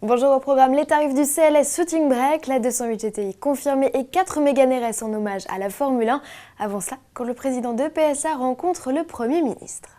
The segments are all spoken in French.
Bonjour au programme, les tarifs du CLS Shooting Brake, la 208 GTI confirmée et 4 Mégane RS en hommage à la Formule 1. Avant cela, quand le président de PSA rencontre le Premier ministre.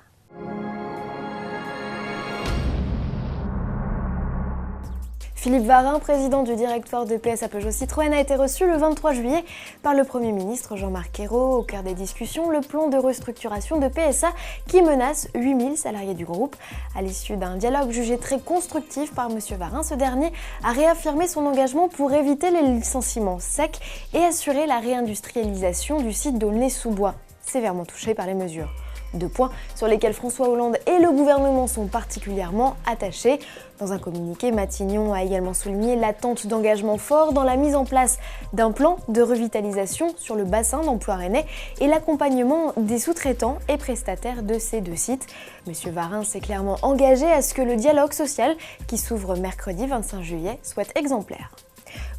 Philippe Varin, président du directoire de PSA Peugeot Citroën, a été reçu le 23 juillet par le Premier ministre Jean-Marc Ayrault. Au cœur des discussions, le plan de restructuration de PSA qui menace 8000 salariés du groupe. À l'issue d'un dialogue jugé très constructif par M. Varin, ce dernier a réaffirmé son engagement pour éviter les licenciements secs et assurer la réindustrialisation du site d'Aulnay-sous-Bois, sévèrement touché par les mesures. 2 points sur lesquels François Hollande et le gouvernement sont particulièrement attachés. Dans un communiqué, Matignon a également souligné l'attente d'engagement fort dans la mise en place d'un plan de revitalisation sur le bassin d'emploi rennais et l'accompagnement des sous-traitants et prestataires de ces 2 sites. Monsieur Varin s'est clairement engagé à ce que le dialogue social qui s'ouvre mercredi 25 juillet soit exemplaire.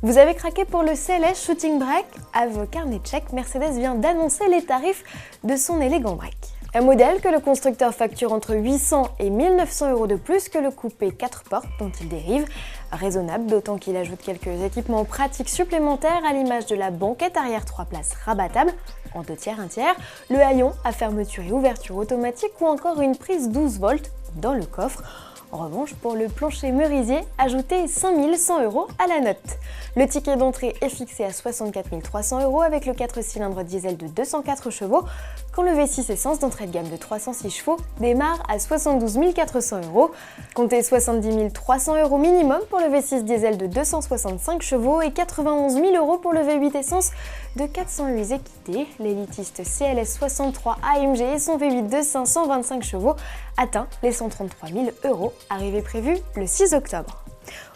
Vous avez craqué pour le CLS Shooting Brake? À vos carnets de chèques, Mercedes vient d'annoncer les tarifs de son élégant break. Un modèle que le constructeur facture entre 800 et 1900 € de plus que le coupé 4 portes dont il dérive. Raisonnable, d'autant qu'il ajoute quelques équipements pratiques supplémentaires à l'image de la banquette arrière 3 places rabattable en 2 tiers, 1 tiers, le haillon à fermeture et ouverture automatique ou encore une prise 12 volts dans le coffre. En revanche, pour le plancher merisier, ajoutez 5100 € à la note. Le ticket d'entrée est fixé à 64 300 € avec le 4 cylindres diesel de 204 chevaux, quand le V6 essence d'entrée de gamme de 306 chevaux démarre à 72 400 €. Comptez 70 300 € minimum pour le V6 diesel de 265 chevaux et 91 000 € pour le V8 essence de 408 équité. L'élitiste CLS 63 AMG et son V8 de 525 chevaux atteint les 133 000 €, arrivée prévue le 6 octobre.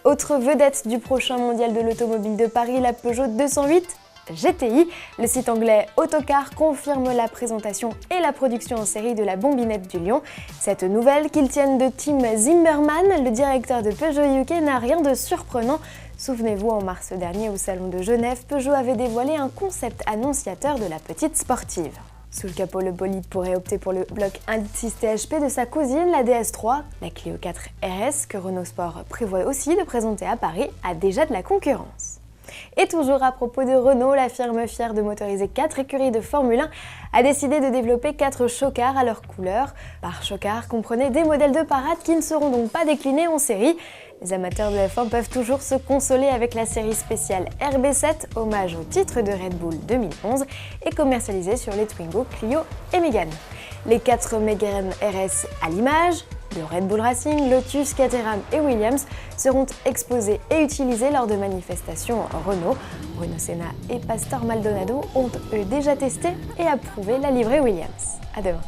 Autre vedette du prochain mondial de l'automobile de Paris, la Peugeot 208 GTI. Le site anglais Autocar confirme la présentation et la production en série de la bombinette du Lion. Cette nouvelle, qu'ils tiennent de Tim Zimmerman, le directeur de Peugeot UK, n'a rien de surprenant. Souvenez-vous, en mars dernier au Salon de Genève, Peugeot avait dévoilé un concept annonciateur de la petite sportive. Sous le capot, le bolide pourrait opter pour le bloc 1.6 THP de sa cousine, la DS3. La Clio 4 RS, que Renault Sport prévoit aussi de présenter à Paris, a déjà de la concurrence. Et toujours à propos de Renault, la firme fière de motoriser 4 écuries de Formule 1 a décidé de développer 4 chocars à leur couleur. Par chocard, comprenez des modèles de parade qui ne seront donc pas déclinés en série. Les amateurs de F1 peuvent toujours se consoler avec la série spéciale RB7, hommage au titre de Red Bull 2011 et commercialisée sur les Twingo, Clio et Mégane. Les 4 Mégane RS à l'image de Red Bull Racing, Lotus, Caterham et Williams seront exposés et utilisés lors de manifestations Renault. Bruno Senna et Pastor Maldonado ont eux déjà testé et approuvé la livrée Williams. À demain.